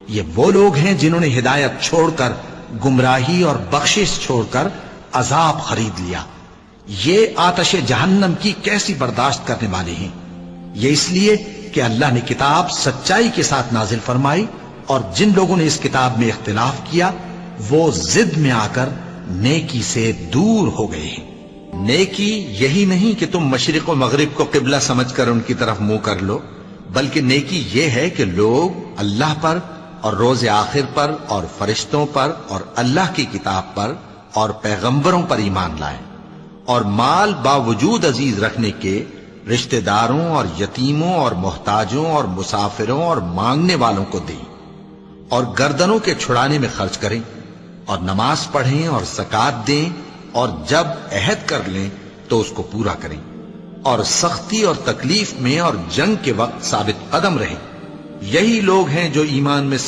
یہ وہ لوگ ہیں جنہوں نے ہدایت چھوڑ کر گمراہی اور بخشش چھوڑ کر عذاب خرید لیا. یہ آتش جہنم کی کیسی برداشت کرنے والے ہیں. یہ اس لیے کہ اللہ نے کتاب سچائی کے ساتھ نازل فرمائی، اور جن لوگوں نے اس کتاب میں اختلاف کیا وہ ضد میں آ کر نیکی سے دور ہو گئے ہیں. نیکی یہی نہیں کہ تم مشرق و مغرب کو قبلہ سمجھ کر ان کی طرف منہ کر لو، بلکہ نیکی یہ ہے کہ لوگ اللہ پر اور روز آخر پر اور فرشتوں پر اور اللہ کی کتاب پر اور پیغمبروں پر ایمان لائیں، اور مال باوجود عزیز رکھنے کے رشتہ داروں اور یتیموں اور محتاجوں اور مسافروں اور مانگنے والوں کو دیں، اور گردنوں کے چھڑانے میں خرچ کریں، اور نماز پڑھیں اور زکوٰۃ دیں، اور جب عہد کر لیں تو اس کو پورا کریں، اور سختی اور تکلیف میں اور جنگ کے وقت ثابت قدم رہیں. یہی لوگ ہیں جو ایمان میں